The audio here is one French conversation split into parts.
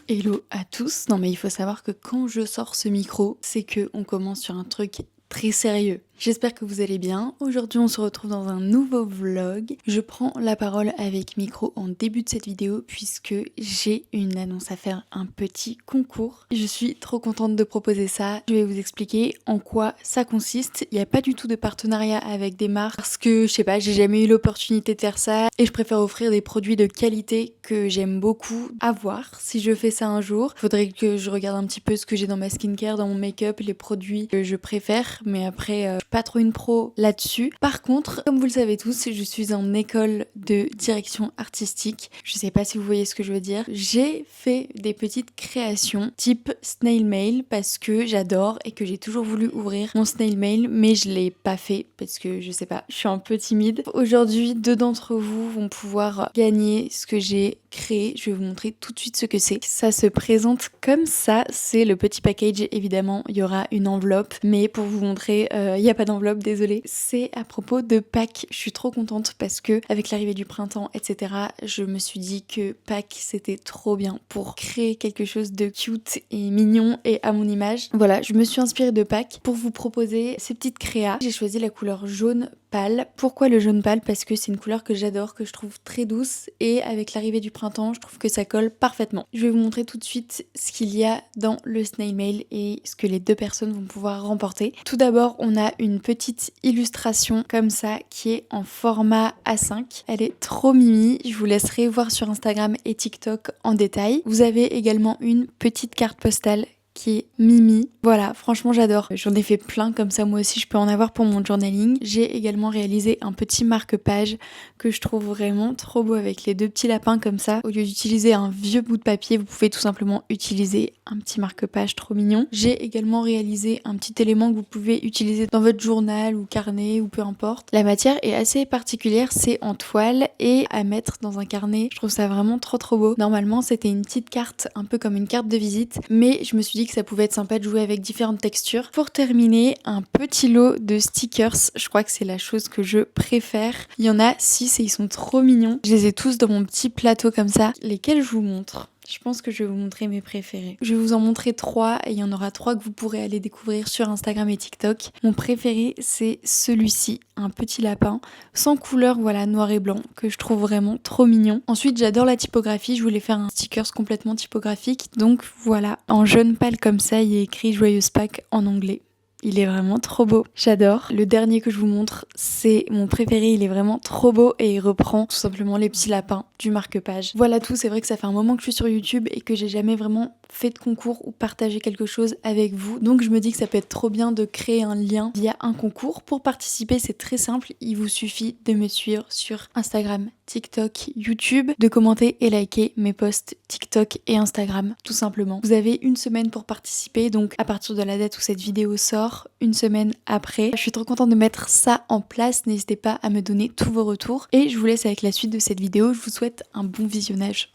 Hello à tous. Non mais il faut savoir que quand je sors ce micro, c'est que on commence sur un truc très sérieux. J'espère que vous allez bien. Aujourd'hui, on se retrouve dans un nouveau vlog. Je prends la parole avec micro en début de cette vidéo puisque j'ai une annonce à faire, un petit concours. Je suis trop contente de proposer ça. Je vais vous expliquer en quoi ça consiste. Il n'y a pas du tout de partenariat avec des marques parce que, je sais pas, j'ai jamais eu l'opportunité de faire ça et je préfère offrir des produits de qualité que j'aime beaucoup. À voir si je fais ça un jour. Faudrait que je regarde un petit peu ce que j'ai dans ma skincare, dans mon make-up, les produits que je préfère. Mais après, je suis pas trop une pro là-dessus. Par contre, comme vous le savez tous, je suis en école de direction artistique. Je sais pas si vous voyez ce que je veux dire. J'ai fait des petites créations type snail mail parce que j'adore et que j'ai toujours voulu ouvrir mon snail mail, mais je l'ai pas fait parce que je sais pas, je suis un peu timide. Aujourd'hui, 2 d'entre vous vont pouvoir gagner ce que j'ai créé. Je vais vous montrer tout de suite ce que c'est. Ça se présente comme ça. C'est le petit package. Évidemment, il y aura une enveloppe, mais pour vous montrer, il n'y a pas d'enveloppe, désolée. C'est à propos de Pâques. Je suis trop contente parce que avec l'arrivée du printemps, etc., je me suis dit que Pâques, c'était trop bien pour créer quelque chose de cute et mignon et à mon image. Voilà, je me suis inspirée de Pâques pour vous proposer ces petites créas. J'ai choisi la couleur jaune pâle. Pourquoi le jaune pâle? Parce que c'est une couleur que j'adore, que je trouve très douce et avec l'arrivée du printemps, je trouve que ça colle parfaitement. Je vais vous montrer tout de suite ce qu'il y a dans le snail mail et ce que les 2 personnes vont pouvoir remporter. Tout d'abord, on a une petite illustration comme ça qui est en format A5. Elle est trop mimi, je vous laisserai voir sur Instagram et TikTok en détail. Vous avez également une petite carte postale qui est mimi. Voilà, franchement j'adore. J'en ai fait plein comme ça, moi aussi je peux en avoir pour mon journaling. J'ai également réalisé un petit marque-page que je trouve vraiment trop beau avec les 2 petits lapins comme ça. Au lieu d'utiliser un vieux bout de papier, vous pouvez tout simplement utiliser un petit marque-page trop mignon. J'ai également réalisé un petit élément que vous pouvez utiliser dans votre journal ou carnet ou peu importe. La matière est assez particulière, c'est en toile et à mettre dans un carnet. Je trouve ça vraiment trop beau. Normalement c'était une petite carte, un peu comme une carte de visite, mais je me suis dit que ça pouvait être sympa de jouer avec différentes textures. Pour terminer, un petit lot de stickers. Je crois que c'est la chose que je préfère. Il y en a 6 et ils sont trop mignons. Je les ai tous dans mon petit plateau comme ça. Lesquels je vous montre? Je pense que je vais vous montrer mes préférés. Je vais vous en montrer 3 et il y en aura 3 que vous pourrez aller découvrir sur Instagram et TikTok. Mon préféré, c'est celui-ci, un petit lapin, sans couleur, voilà, noir et blanc, que je trouve vraiment trop mignon. Ensuite, j'adore la typographie, je voulais faire un stickers complètement typographique. Donc voilà, en jaune pâle comme ça, il y a écrit Joyeuse Pâques en anglais. Il est vraiment trop beau, j'adore. Le dernier que je vous montre, c'est mon préféré, il est vraiment trop beau et il reprend tout simplement les petits lapins du marque-page. Voilà tout, c'est vrai que ça fait un moment que je suis sur YouTube et que j'ai jamais vraiment fait de concours ou partagé quelque chose avec vous. Donc je me dis que ça peut être trop bien de créer un lien via un concours. Pour participer, c'est très simple, il vous suffit de me suivre sur Instagram, TikTok, YouTube, de commenter et liker mes posts TikTok et Instagram, tout simplement. Vous avez une semaine pour participer, donc à partir de la date où cette vidéo sort, une semaine après. Je suis trop contente de mettre ça en place, n'hésitez pas à me donner tous vos retours et je vous laisse avec la suite de cette vidéo. Je vous souhaite un bon visionnage.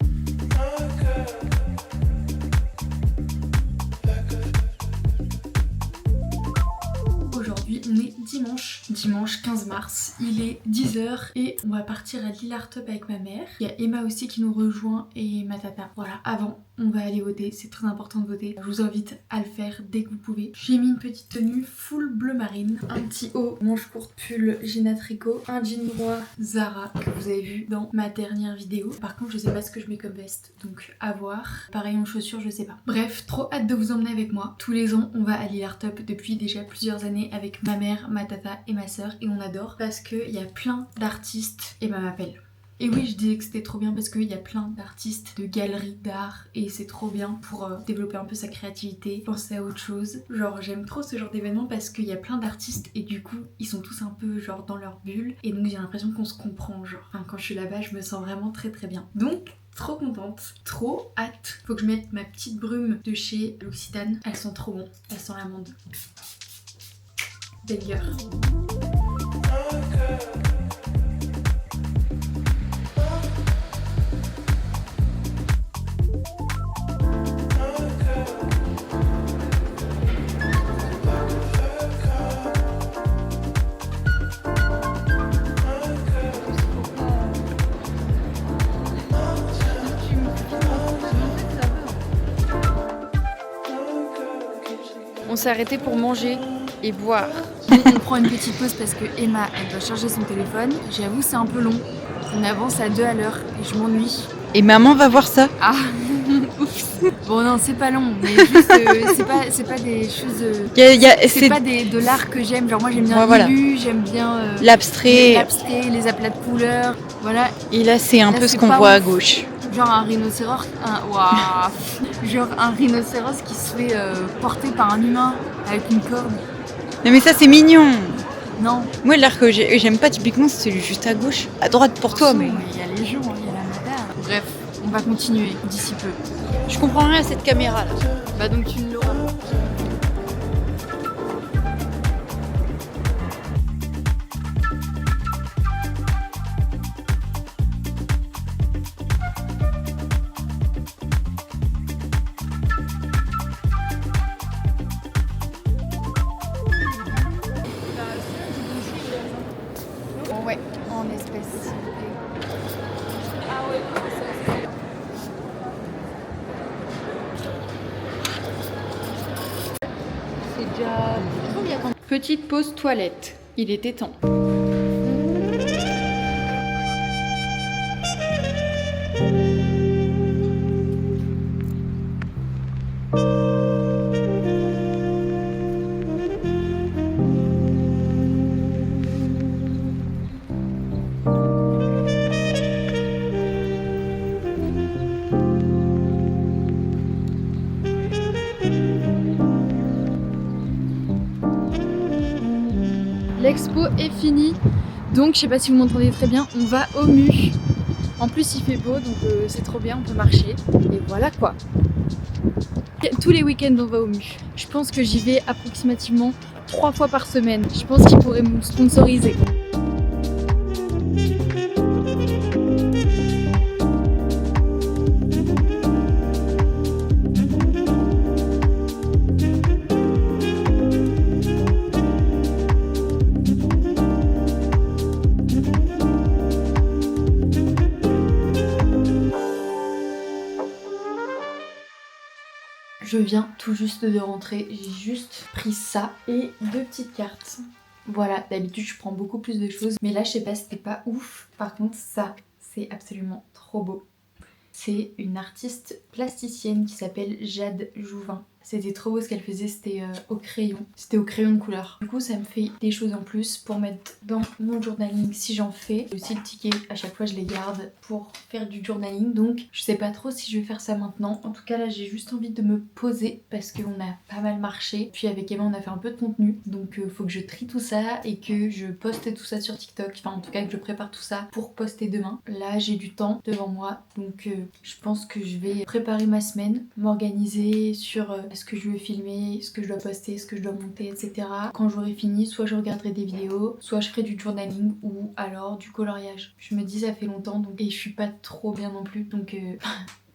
Aujourd'hui, on est dimanche 15 mars, il est 10h et on va partir à Lille Art Up avec ma mère. Il y a Emma aussi qui nous rejoint et ma tata. Voilà, avant, on va aller voter, c'est très important de voter. Je vous invite à le faire dès que vous pouvez. J'ai mis une petite tenue full bleu marine, un petit haut, manche courte, pull Gina Tricot, un jean noir Zara que vous avez vu dans ma dernière vidéo. Par contre, je sais pas ce que je mets comme veste, donc à voir. Pareil en chaussures, je sais pas. Bref, trop hâte de vous emmener avec moi. Tous les ans, on va à Lille Art Up depuis déjà plusieurs années avec ma mère, ma tata et ma soeur et on adore parce qu'il y a plein d'artistes et m'appelle. Et oui, je disais que c'était trop bien parce qu'il y a plein d'artistes, de galeries d'art et c'est trop bien pour développer un peu sa créativité, penser à autre chose. Genre j'aime trop ce genre d'événement parce qu'il y a plein d'artistes et du coup ils sont tous un peu genre dans leur bulle et donc j'ai l'impression qu'on se comprend genre. Enfin quand je suis là-bas je me sens vraiment très bien. Donc trop contente, trop hâte. Faut que je mette ma petite brume de chez L'Occitane. Elles sont trop bonnes, elles sont l'amande. Banger. s'arrêter pour manger et boire. On prend une petite pause parce que Emma, elle doit charger son téléphone. J'avoue, c'est un peu long. On avance à 2 à l'heure et je m'ennuie. Et maman va voir ça. Ah, oups. Bon non, c'est pas long, mais juste, c'est pas des choses... c'est pas de l'art que j'aime. Genre moi j'aime bien l'illu, j'aime bien... l'abstrait, les aplats de couleurs, voilà. Et là c'est un peu ce qu'on voit à gauche. Genre un rhinocéros, genre un rhinocéros qui se fait porter par un humain avec une corde. Non mais ça c'est mignon. Non. Moi l'art que j'aime pas typiquement c'est celui juste à gauche, à droite pour toi mais... Il y a les gens, il y a la madame. Bref, on va continuer d'ici peu. Je comprends rien à cette caméra là. Bah donc tu ne l'auras pas. Ouais, en espèces s'il vous plaît. Ah ouais, c'est déjà trop bien. Petite pause toilette, il était temps. L'expo est finie, donc je sais pas si vous m'entendez très bien, on va au MU. En plus il fait beau, donc c'est trop bien, on peut marcher. Et voilà quoi. Tous les week-ends on va au MU. Je pense que j'y vais approximativement 3 fois par semaine. Je pense qu'ils pourraient me sponsoriser. Je viens tout juste de rentrer, j'ai juste pris ça et 2 petites cartes. Voilà, d'habitude je prends beaucoup plus de choses, mais là je sais pas, c'était pas ouf. Par contre ça, c'est absolument trop beau. C'est une artiste plasticienne qui s'appelle Jade Jouvin. C'était trop beau ce qu'elle faisait, c'était au crayon. C'était au crayon de couleur. Du coup ça me fait des choses en plus pour mettre dans mon journaling si j'en fais. Aussi le ticket, à chaque fois je les garde pour faire du journaling. Donc je sais pas trop si je vais faire ça maintenant. En tout cas là j'ai juste envie de me poser parce qu'on a pas mal marché. Puis avec Emma on a fait un peu de contenu. Donc faut que je trie tout ça et que je poste tout ça sur TikTok. Enfin en tout cas que je prépare tout ça pour poster demain. Là j'ai du temps devant moi. Donc je pense que je vais préparer ma semaine, m'organiser sur ce que je veux filmer, ce que je dois poster, ce que je dois monter, etc. Quand j'aurai fini, soit je regarderai des vidéos, soit je ferai du journaling ou alors du coloriage. Je me dis ça fait longtemps donc et je suis pas trop bien non plus donc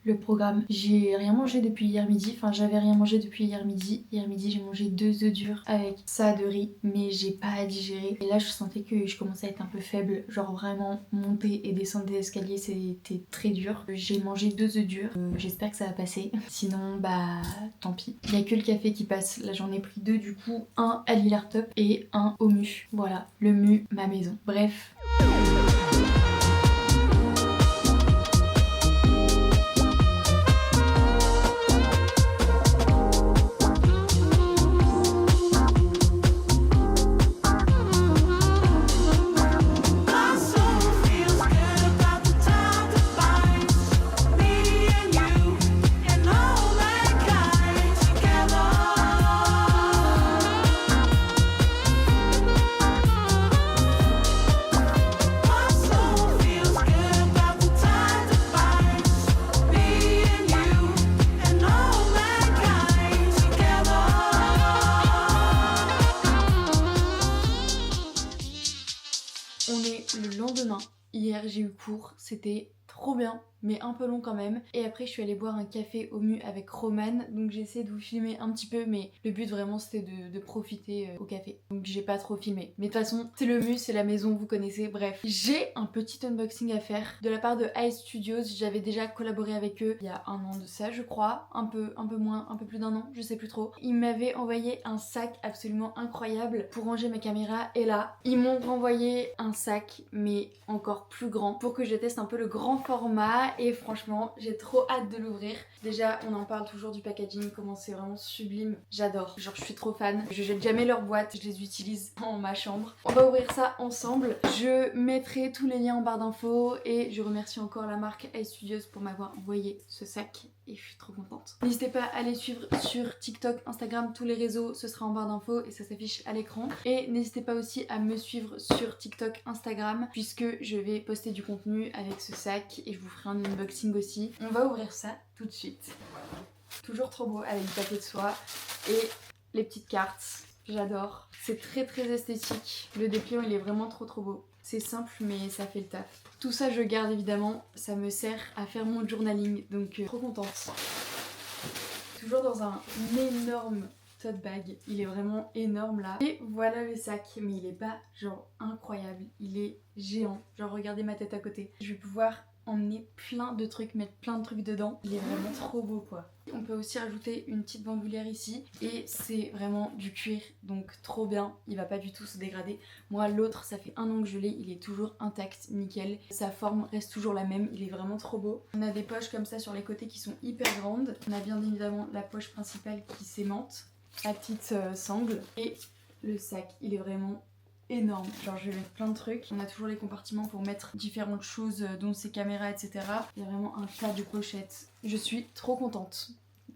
le programme. J'ai rien mangé depuis hier midi, enfin j'avais rien mangé depuis hier midi. Hier midi j'ai mangé 2 œufs durs avec ça de riz mais j'ai pas à digérer. Et là je sentais que je commençais à être un peu faible, genre vraiment monter et descendre des escaliers c'était très dur. J'ai mangé 2 œufs durs, j'espère que ça va passer. Sinon bah tant pis. Il y a que le café qui passe, là j'en ai pris 2 du coup, un à Lillard Top et un au MU. Voilà, le MU, ma maison. Bref. On est le lendemain. Hier j'ai eu cours, c'était trop bien. mais un peu long quand même. Et après je suis allée boire un café au Mu avec Roman, donc j'ai essayé de vous filmer un petit peu, mais le but vraiment c'était de profiter au café. Donc j'ai pas trop filmé. Mais de toute façon, c'est le Mu, c'est la maison, vous connaissez, bref. J'ai un petit unboxing à faire de la part de Ice Studios. J'avais déjà collaboré avec eux il y a un an de ça je crois, un peu moins, un peu plus d'un an, je sais plus trop. Ils m'avaient envoyé un sac absolument incroyable pour ranger ma caméra, et là ils m'ont renvoyé un sac mais encore plus grand pour que je teste un peu le grand format, et franchement j'ai trop hâte de l'ouvrir. Déjà on en parle toujours du packaging, comment c'est vraiment sublime, j'adore, genre je suis trop fan. Je jette jamais leurs boîtes, je les utilise en ma chambre. On va ouvrir ça ensemble, je mettrai tous les liens en barre d'infos, et je remercie encore la marque Ice Studios pour m'avoir envoyé ce sac et je suis trop contente. N'hésitez pas à les suivre sur TikTok, Instagram, tous les réseaux, ce sera en barre d'infos et ça s'affiche à l'écran. Et n'hésitez pas aussi à me suivre sur TikTok, Instagram, puisque je vais poster du contenu avec ce sac et je vous ferai un unboxing aussi. On va ouvrir ça tout de suite. Toujours trop beau avec du papier de soie et les petites cartes. J'adore. C'est très esthétique. Le dépliant il est vraiment trop beau. C'est simple mais ça fait le taf. Tout ça je garde évidemment, ça me sert à faire mon journaling, donc trop contente. Toujours dans un énorme tote bag, il est vraiment énorme là. Et voilà le sac, mais il est pas genre incroyable, il est géant. Genre regardez ma tête à côté. Je vais pouvoir emmener plein de trucs, mettre plein de trucs dedans. Il est vraiment trop beau quoi. On peut aussi rajouter une petite bandoulière ici et c'est vraiment du cuir, donc trop bien, il va pas du tout se dégrader. Moi l'autre ça fait un an que je l'ai, il est toujours intact, nickel. Sa forme reste toujours la même, il est vraiment trop beau. On a des poches comme ça sur les côtés qui sont hyper grandes. On a bien évidemment la poche principale qui s'aimante, la petite sangle, et le sac il est vraiment énorme, genre je vais mettre plein de trucs. On a toujours les compartiments pour mettre différentes choses dont ses caméras etc. Il y a vraiment un tas de pochettes. Je suis trop contente.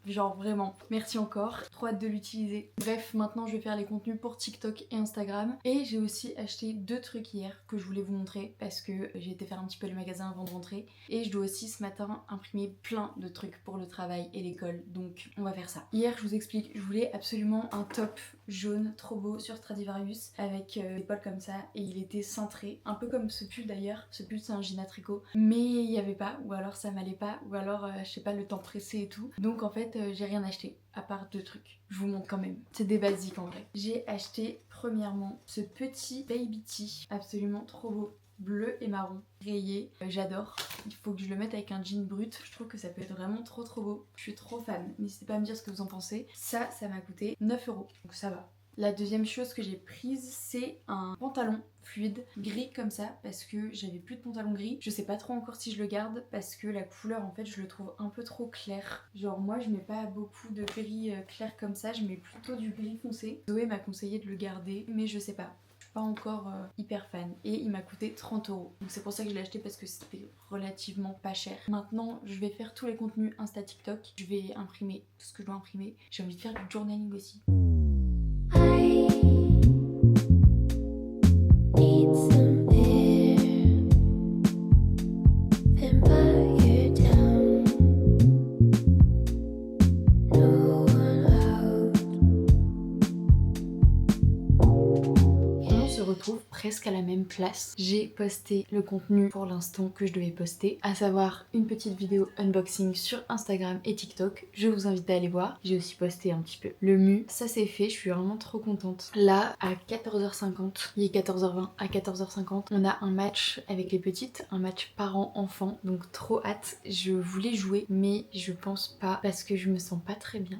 Genre vraiment, merci encore, trop hâte de l'utiliser. Bref, maintenant je vais faire les contenus pour TikTok et Instagram. Et j'ai aussi acheté 2 trucs hier que je voulais vous montrer parce que j'ai été faire un petit peu le magasin avant de rentrer. Et je dois aussi ce matin imprimer plein de trucs pour le travail et l'école, donc on va faire ça. Hier je vous explique, je voulais absolument un top jaune trop beau sur Stradivarius avec des poils comme ça et il était cintré, un peu comme ce pull d'ailleurs. Ce pull c'est un jean à tricot mais il n'y avait pas, ou alors ça m'allait pas, ou alors je sais pas, le temps pressé et tout. Donc en fait j'ai rien acheté à part 2 trucs. Je vous montre quand même. C'est des basiques en vrai. J'ai acheté premièrement ce petit baby tee absolument trop beau, bleu et marron, rayé. J'adore. Il faut que je le mette avec un jean brut. Je trouve que ça peut être vraiment trop beau. Je suis trop fan. N'hésitez pas à me dire ce que vous en pensez. Ça m'a coûté 9 €. Donc ça va. La deuxième chose que j'ai prise, c'est un pantalon fluide gris comme ça parce que j'avais plus de pantalon gris. Je sais pas trop encore si je le garde parce que la couleur en fait je le trouve un peu trop clair. Genre moi je mets pas beaucoup de gris clair comme ça, je mets plutôt du gris foncé. Zoé m'a conseillé de le garder mais je sais pas. Je suis pas encore hyper fan et il m'a coûté 30 €. Donc c'est pour ça que je l'ai acheté parce que c'était relativement pas cher. Maintenant je vais faire tous les contenus Insta TikTok. Je vais imprimer tout ce que je dois imprimer. J'ai envie de faire du journaling aussi. I need some air, vampire down, no one out. On se retrouve presque à la même place. J'ai posté le contenu pour l'instant que je devais poster, à savoir une petite vidéo unboxing sur Instagram et TikTok. Je vous invite à aller voir. J'ai aussi posté un petit peu le Mu. Ça c'est fait, je suis vraiment trop contente. Là, à 14h50, il est 14h20, à 14h50, on a un match avec les petites, un match parents-enfants, donc trop hâte. Je voulais jouer, mais je pense pas parce que je me sens pas très bien.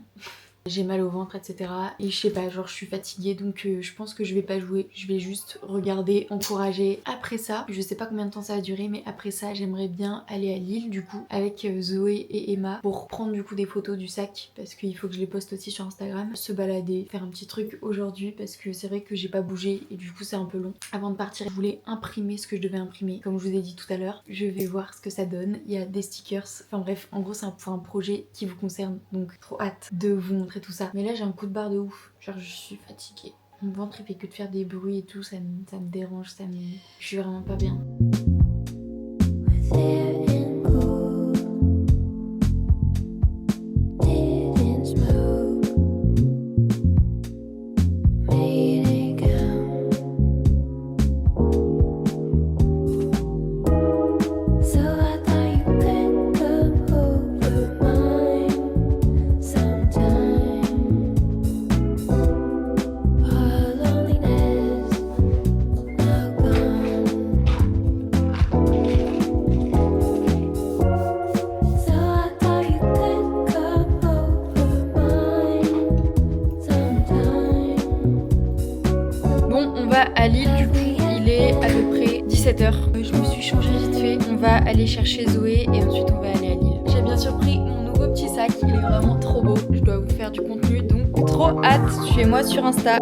J'ai mal au ventre etc. Et je sais pas, genre je suis fatiguée donc je pense que je vais pas jouer. Je vais juste regarder, encourager. Après ça, je sais pas combien de temps ça va durer mais après ça j'aimerais bien aller à Lille du coup avec Zoé et Emma pour prendre du coup des photos du sac parce qu'il faut que je les poste aussi sur Instagram. Se balader, faire un petit truc aujourd'hui parce que c'est vrai que j'ai pas bougé et du coup c'est un peu long. Avant de partir je voulais imprimer ce que je devais imprimer comme je vous ai dit tout à l'heure. Je vais voir ce que ça donne. Il y a des stickers, enfin bref en gros c'est un projet qui vous concerne donc trop hâte de vous montrer tout ça. Mais là j'ai un coup de barre de ouf, genre je suis fatiguée. Mon ventre il fait que de faire des bruits et tout, ça me dérange, je suis vraiment pas bien. 17h. Je me suis changée vite fait. On va aller chercher Zoé et ensuite on va aller à Lille. J'ai bien sûr pris mon nouveau petit sac. Il est vraiment trop beau. Je dois vous faire du contenu donc trop hâte. Suivez-moi sur Insta.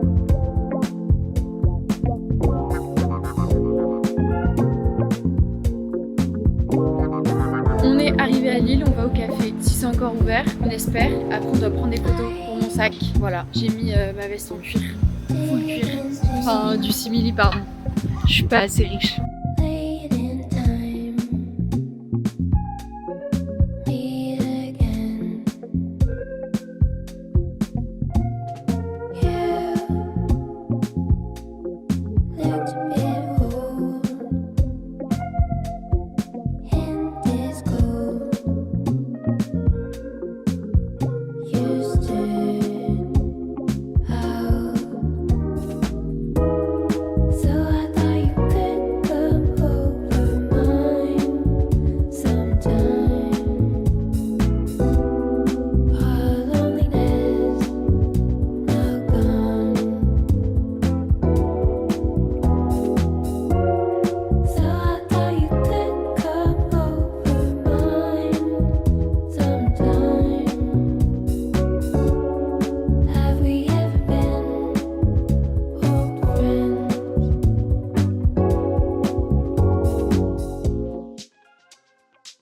On est arrivé à Lille, on va au café. Si c'est encore ouvert, on espère. Après on doit prendre des photos pour mon sac. Voilà, j'ai mis ma veste en cuir. Full cuir. Enfin du simili pardon. Je suis pas assez riche.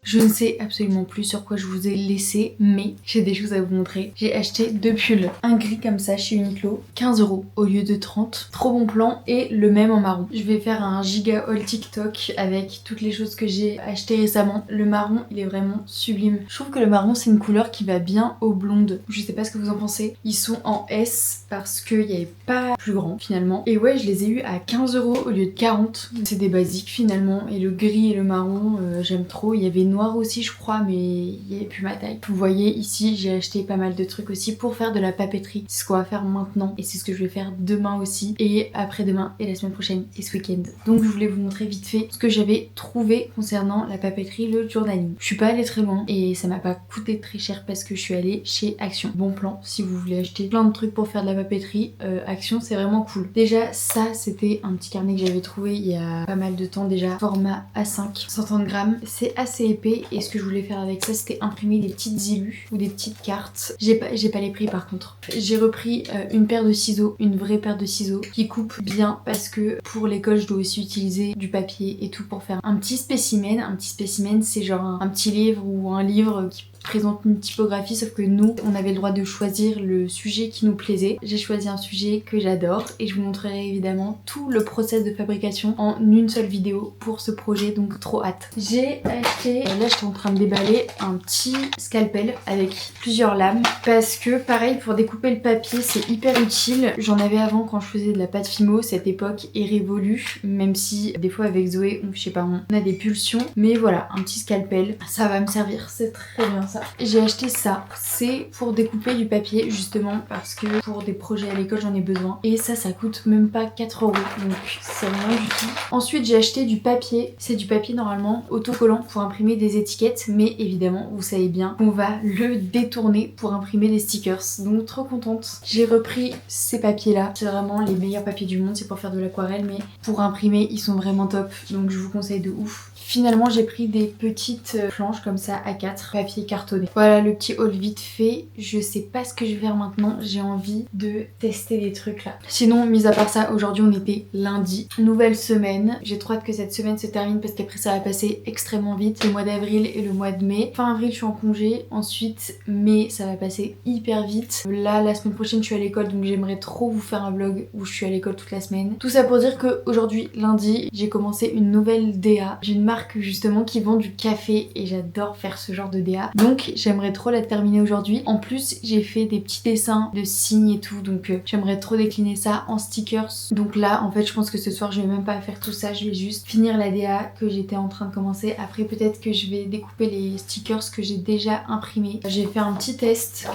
Je ne sais absolument plus sur quoi je vous ai laissé, mais j'ai des choses à vous montrer. J'ai acheté 2 pulls, un gris comme ça chez Uniqlo, 15 € au lieu de 30. Trop bon plan, et le même en marron. Je vais faire un giga haul TikTok avec toutes les choses que j'ai achetées récemment. Le marron, il est vraiment sublime. Je trouve que le marron, c'est une couleur qui va bien aux blondes. Je sais pas ce que vous en pensez. Ils sont en S parce qu'il n'y avait pas plus grand finalement. Et ouais, je les ai eu à 15 € au lieu de 40. C'est des basiques finalement. Et le gris et le marron, j'aime trop. Il y avait noir aussi je crois, mais il n'y avait plus ma taille. Vous voyez ici, j'ai acheté pas mal de trucs aussi pour faire de la papeterie. C'est ce qu'on va faire maintenant et c'est ce que je vais faire demain aussi et après-demain et la semaine prochaine et ce week-end. Donc je voulais vous montrer vite fait ce que j'avais trouvé concernant la papeterie, le journaling. Je suis pas allée très loin et ça m'a pas coûté très cher parce que je suis allée chez Action. Bon plan si vous voulez acheter plein de trucs pour faire de la papeterie, Action c'est vraiment cool. Déjà ça c'était un petit carnet que j'avais trouvé il y a pas mal de temps déjà, format A5, 130 grammes. C'est assez épais et ce que je voulais faire avec ça c'était imprimer des petites illus ou des petites cartes. J'ai pas les prix par contre. J'ai repris une paire de ciseaux, une vraie paire de ciseaux qui coupe bien parce que pour l'école je dois aussi utiliser du papier et tout pour faire un petit spécimen. Un petit spécimen c'est genre un petit livre ou un livre qui présente une typographie, sauf que nous on avait le droit de choisir le sujet qui nous plaisait. J'ai choisi un sujet que j'adore et je vous montrerai évidemment tout le process de fabrication en une seule vidéo pour ce projet, donc trop hâte. J'ai acheté, là j'étais en train de déballer un petit scalpel avec plusieurs lames parce que pareil pour découper le papier c'est hyper utile. J'en avais avant quand je faisais de la pâte Fimo, cette époque est révolue, même si des fois avec Zoé je sais pas, on a des pulsions, mais voilà, un petit scalpel ça va me servir, c'est très bien. J'ai acheté ça, c'est pour découper du papier justement parce que pour des projets à l'école j'en ai besoin et ça coûte même pas 4 € donc c'est rien du tout. Ensuite j'ai acheté du papier, c'est du papier normalement autocollant pour imprimer des étiquettes, mais évidemment vous savez bien qu'on va le détourner pour imprimer des stickers, donc trop contente. J'ai repris ces papiers là, c'est vraiment les meilleurs papiers du monde, c'est pour faire de l'aquarelle mais pour imprimer ils sont vraiment top, donc je vous conseille de ouf. Finalement j'ai pris des petites planches comme ça A4, papier cartonné. Voilà le petit haul vite fait. Je sais pas ce que je vais faire maintenant, j'ai envie de tester des trucs là. Sinon mis à part ça, aujourd'hui on était lundi, nouvelle semaine. J'ai trop hâte que cette semaine se termine parce qu'après ça va passer extrêmement vite. Le mois d'avril et le mois de mai. Fin avril je suis en congé, ensuite mai ça va passer hyper vite. Là la semaine prochaine je suis à l'école donc j'aimerais trop vous faire un vlog où je suis à l'école toute la semaine. Tout ça pour dire que aujourd'hui lundi j'ai commencé une nouvelle DA d'une marque justement qui vend du café et j'adore faire ce genre de DA donc j'aimerais trop la terminer aujourd'hui. En plus j'ai fait des petits dessins de signes et tout donc j'aimerais trop décliner ça en stickers. Donc là en fait je pense que ce soir je vais même pas faire tout ça, je vais juste finir la DA que j'étais en train de commencer. Après peut-être que je vais découper les stickers que j'ai déjà imprimés. J'ai fait un petit test,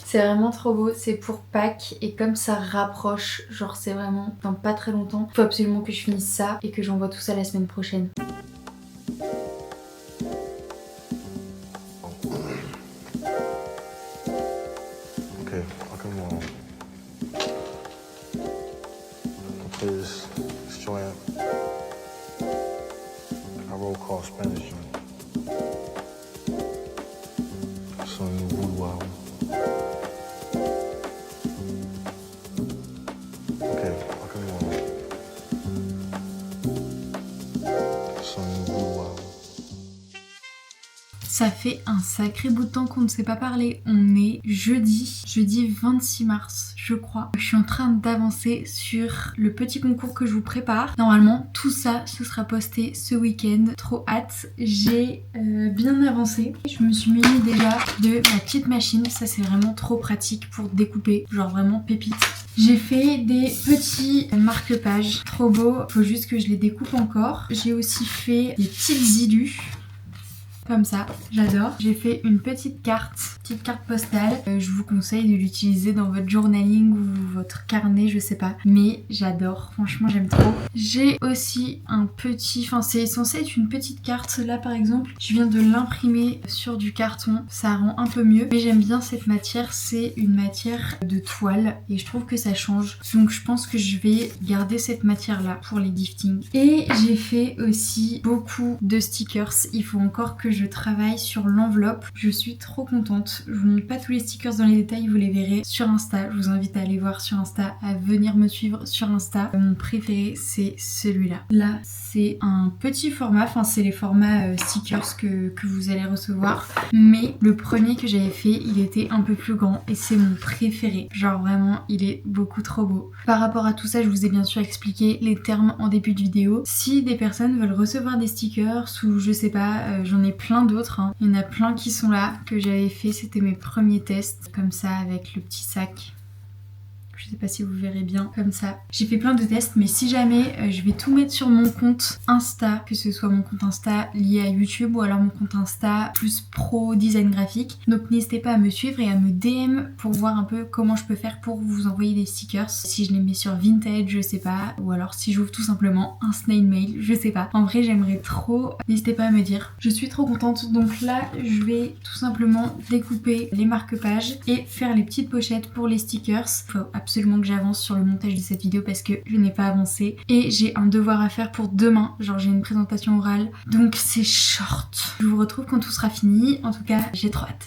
c'est vraiment trop beau, c'est pour Pâques et comme ça rapproche, genre c'est vraiment dans pas très longtemps. Il faut absolument que je finisse ça et que j'envoie tout ça la semaine prochaine. Please, just join up. roll call Spanish. Son vouloir. Ok, fucking Son vouloir. Ça fait un sacré bout de temps qu'on ne s'est pas parlé. On est jeudi 26 mars, je crois. Je suis en train d'avancer sur le petit concours que je vous prépare. Normalement, tout ça, ce sera posté ce week-end. Trop hâte. J'ai bien avancé. Je me suis munie déjà de ma petite machine. Ça, c'est vraiment trop pratique pour découper. Genre vraiment pépite. J'ai fait des petits marque-pages. Trop beau. Faut juste que je les découpe encore. J'ai aussi fait des petites idus. Comme ça, j'adore. J'ai fait une petite carte postale. Je vous conseille de l'utiliser dans votre journaling ou votre carnet, je sais pas. Mais j'adore, franchement j'aime trop. J'ai aussi un petit, enfin c'est censé être une petite carte. Là par exemple, je viens de l'imprimer sur du carton. Ça rend un peu mieux. Mais j'aime bien cette matière, c'est une matière de toile. Et je trouve que ça change. Donc je pense que je vais garder cette matière là pour les giftings. Et j'ai fait aussi beaucoup de stickers. Il faut encore que je travaille sur l'enveloppe. Je suis trop contente. Je vous montre pas tous les stickers dans les détails, vous les verrez sur Insta. Je vous invite à aller voir sur Insta, à venir me suivre sur Insta. Mon préféré, c'est celui-là. Là, c'est un petit format, enfin c'est les formats stickers que vous allez recevoir. Mais le premier que j'avais fait, il était un peu plus grand et c'est mon préféré. Genre vraiment, il est beaucoup trop beau. Par rapport à tout ça, je vous ai bien sûr expliqué les termes en début de vidéo. Si des personnes veulent recevoir des stickers ou je sais pas, j'en ai plein d'autres. Hein. Il y en a plein qui sont là, que j'avais fait, c'était mes premiers tests, comme ça avec le petit sac. Je sais pas si vous verrez bien comme ça. J'ai fait plein de tests, mais si jamais je vais tout mettre sur mon compte Insta, que ce soit mon compte Insta lié à YouTube ou alors mon compte Insta plus pro design graphique. Donc n'hésitez pas à me suivre et à me DM pour voir un peu comment je peux faire pour vous envoyer des stickers. Si je les mets sur Vinted, je sais pas, ou alors si j'ouvre tout simplement un snail mail, je sais pas. En vrai j'aimerais trop, n'hésitez pas à me dire. Je suis trop contente, donc là je vais tout simplement découper les marque-pages et faire les petites pochettes pour les stickers. Faut absolument que j'avance sur le montage de cette vidéo parce que je n'ai pas avancé et j'ai un devoir à faire pour demain, genre j'ai une présentation orale donc c'est short. Je vous retrouve quand tout sera fini, en tout cas j'ai trop hâte.